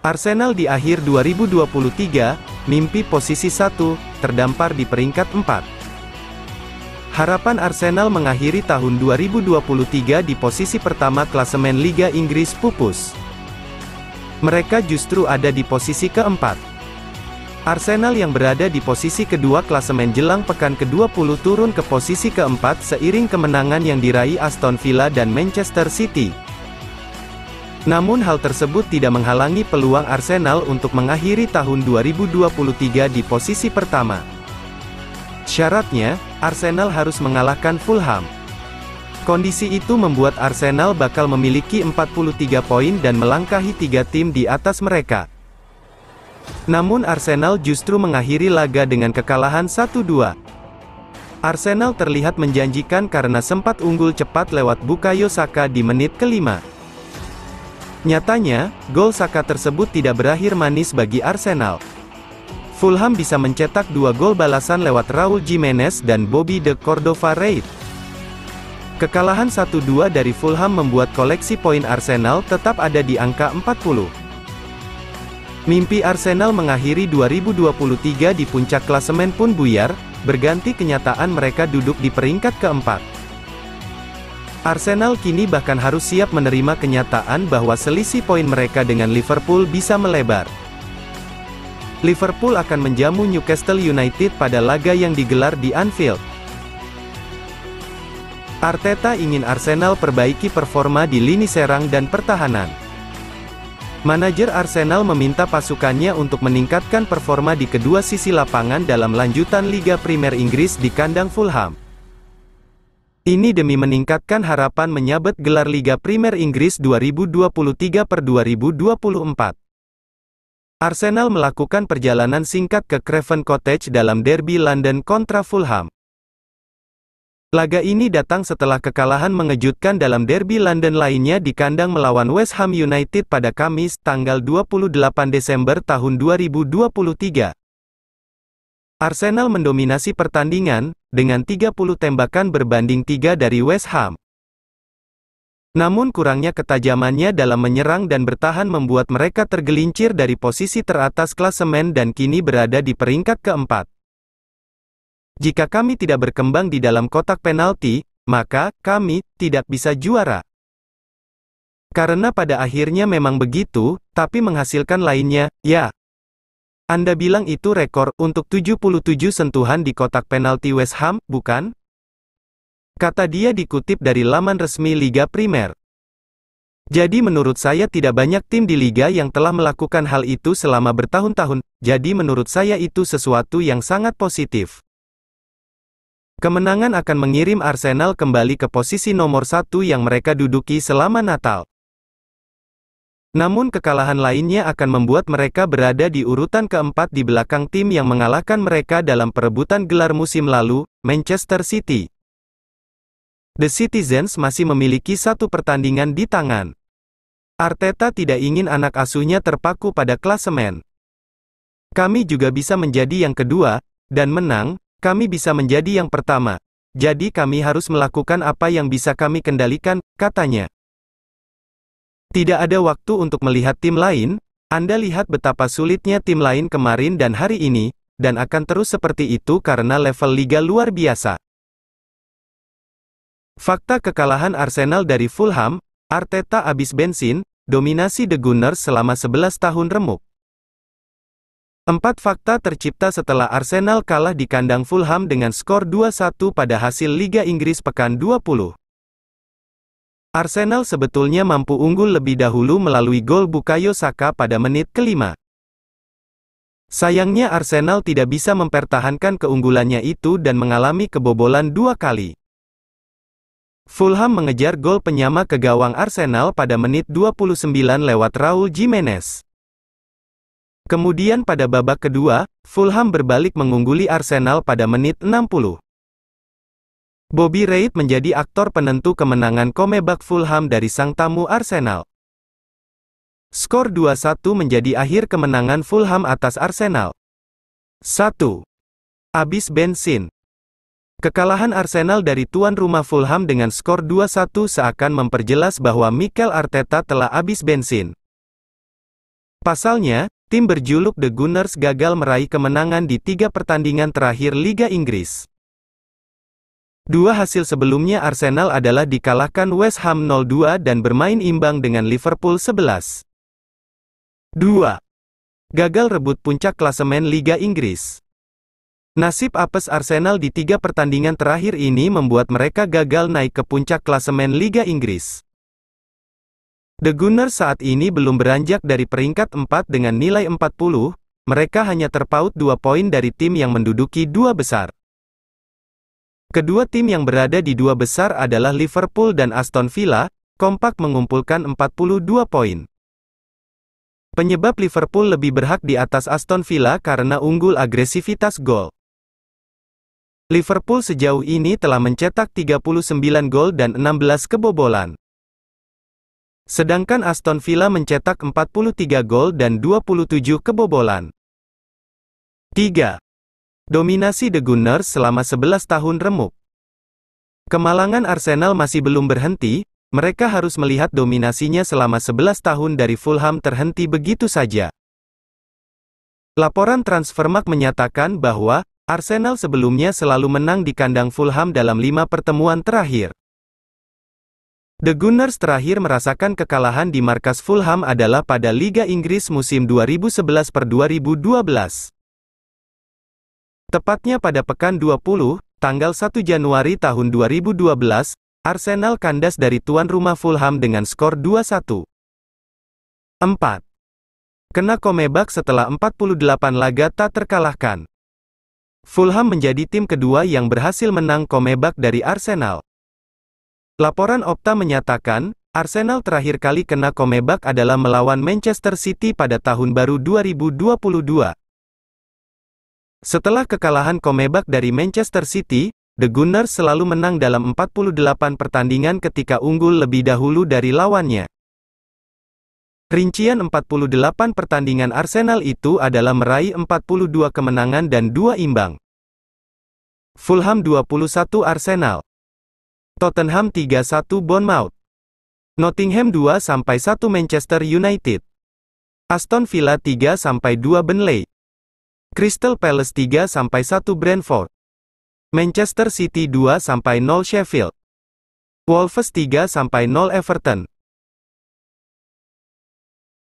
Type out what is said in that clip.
Arsenal di akhir 2023, mimpi posisi 1, terdampar di peringkat 4. Harapan Arsenal mengakhiri tahun 2023 di posisi pertama klasemen Liga Inggris pupus. Mereka justru ada di posisi keempat. Arsenal yang berada di posisi kedua klasemen jelang pekan ke-20 turun ke posisi keempat seiring kemenangan yang diraih Aston Villa dan Manchester City. Namun hal tersebut tidak menghalangi peluang Arsenal untuk mengakhiri tahun 2023 di posisi pertama. Syaratnya, Arsenal harus mengalahkan Fulham. Kondisi itu membuat Arsenal bakal memiliki 43 poin dan melangkahi 3 tim di atas mereka. Namun Arsenal justru mengakhiri laga dengan kekalahan 1-2. Arsenal terlihat menjanjikan karena sempat unggul cepat lewat Bukayo Saka di menit ke-5. Nyatanya, gol Saka tersebut tidak berakhir manis bagi Arsenal. Fulham bisa mencetak 2 gol balasan lewat Raul Jimenez dan Bobby de Cordova-Reid. Kekalahan 1-2 dari Fulham membuat koleksi poin Arsenal tetap ada di angka 40. Mimpi Arsenal mengakhiri 2023 di puncak klasemen pun buyar, berganti kenyataan mereka duduk di peringkat keempat. Arsenal kini bahkan harus siap menerima kenyataan bahwa selisih poin mereka dengan Liverpool bisa melebar. Liverpool akan menjamu Newcastle United pada laga yang digelar di Anfield. Arteta ingin Arsenal perbaiki performa di lini serang dan pertahanan. Manajer Arsenal meminta pasukannya untuk meningkatkan performa di kedua sisi lapangan dalam lanjutan Liga Premier Inggris di kandang Fulham. Ini demi meningkatkan harapan menyabet gelar Liga Premier Inggris 2023/2024. Arsenal melakukan perjalanan singkat ke Craven Cottage dalam derby London kontra Fulham. Laga ini datang setelah kekalahan mengejutkan dalam derby London lainnya di kandang melawan West Ham United pada Kamis, tanggal 28 Desember tahun 2023. Arsenal mendominasi pertandingan, dengan 30 tembakan berbanding 3 dari West Ham. Namun kurangnya ketajamannya dalam menyerang dan bertahan membuat mereka tergelincir dari posisi teratas klasemen dan kini berada di peringkat keempat. Jika kami tidak berkembang di dalam kotak penalti, maka kami tidak bisa juara. Karena pada akhirnya memang begitu, tapi menghasilkan lainnya, ya. Anda bilang itu rekor untuk 77 sentuhan di kotak penalti West Ham, bukan? Kata dia dikutip dari laman resmi Liga Primer. Jadi menurut saya tidak banyak tim di Liga yang telah melakukan hal itu selama bertahun-tahun, jadi menurut saya itu sesuatu yang sangat positif. Kemenangan akan mengirim Arsenal kembali ke posisi nomor 1 yang mereka duduki selama Natal. Namun kekalahan lainnya akan membuat mereka berada di urutan keempat di belakang tim yang mengalahkan mereka dalam perebutan gelar musim lalu, Manchester City. The Citizens masih memiliki 1 pertandingan di tangan. Arteta tidak ingin anak asuhnya terpaku pada klasemen. Kami juga bisa menjadi yang kedua, dan menang, kami bisa menjadi yang pertama. Jadi kami harus melakukan apa yang bisa kami kendalikan, katanya. Tidak ada waktu untuk melihat tim lain, Anda lihat betapa sulitnya tim lain kemarin dan hari ini, dan akan terus seperti itu karena level liga luar biasa. Fakta kekalahan Arsenal dari Fulham, Arteta abis bensin, dominasi The Gunners selama 11 tahun remuk. 4 fakta tercipta setelah Arsenal kalah di kandang Fulham dengan skor 2-1 pada hasil Liga Inggris pekan 20. Arsenal sebetulnya mampu unggul lebih dahulu melalui gol Bukayo Saka pada menit ke-5. Sayangnya Arsenal tidak bisa mempertahankan keunggulannya itu dan mengalami kebobolan 2 kali. Fulham mengejar gol penyama ke gawang Arsenal pada menit 29 lewat Raul Jimenez. Kemudian pada babak kedua, Fulham berbalik mengungguli Arsenal pada menit 60. Bobby Reid menjadi aktor penentu kemenangan comeback Fulham dari sang tamu Arsenal. Skor 2-1 menjadi akhir kemenangan Fulham atas Arsenal. 1. Abis bensin. Kekalahan Arsenal dari tuan rumah Fulham dengan skor 2-1 seakan memperjelas bahwa Mikel Arteta telah abis bensin. Pasalnya, tim berjuluk The Gunners gagal meraih kemenangan di 3 pertandingan terakhir Liga Inggris. Dua hasil sebelumnya Arsenal adalah dikalahkan West Ham 0-2 dan bermain imbang dengan Liverpool 11-2. Gagal rebut puncak klasemen Liga Inggris. Nasib apes Arsenal di 3 pertandingan terakhir ini membuat mereka gagal naik ke puncak klasemen Liga Inggris. The Gunners saat ini belum beranjak dari peringkat 4 dengan nilai 40, mereka hanya terpaut 2 poin dari tim yang menduduki 2 besar. Kedua tim yang berada di 2 besar adalah Liverpool dan Aston Villa, kompak mengumpulkan 42 poin. Penyebab Liverpool lebih berhak di atas Aston Villa karena unggul agresivitas gol. Liverpool sejauh ini telah mencetak 39 gol dan 16 kebobolan. Sedangkan Aston Villa mencetak 43 gol dan 27 kebobolan. 3. Dominasi The Gunners selama 11 tahun remuk. Kemalangan Arsenal masih belum berhenti, mereka harus melihat dominasinya selama 11 tahun dari Fulham terhenti begitu saja. Laporan Transfermarkt menyatakan bahwa Arsenal sebelumnya selalu menang di kandang Fulham dalam 5 pertemuan terakhir. The Gunners terakhir merasakan kekalahan di markas Fulham adalah pada Liga Inggris musim 2011-2012. Tepatnya pada pekan 20, tanggal 1 Januari tahun 2012, Arsenal kandas dari tuan rumah Fulham dengan skor 2-1. 4. Kena comeback setelah 48 laga tak terkalahkan. Fulham menjadi tim kedua yang berhasil menang comeback dari Arsenal. Laporan Opta menyatakan, Arsenal terakhir kali kena comeback adalah melawan Manchester City pada tahun baru 2022. Setelah kekalahan comeback dari Manchester City, The Gunners selalu menang dalam 48 pertandingan ketika unggul lebih dahulu dari lawannya. Rincian 48 pertandingan Arsenal itu adalah meraih 42 kemenangan dan 2 imbang. Fulham 21 Arsenal. Tottenham 3-1 Bournemouth. Nottingham 2-1 Manchester United. Aston Villa 3-2 Burnley. Crystal Palace 3-1 Brentford. Manchester City 2-0 Sheffield. Wolves 3-0 Everton.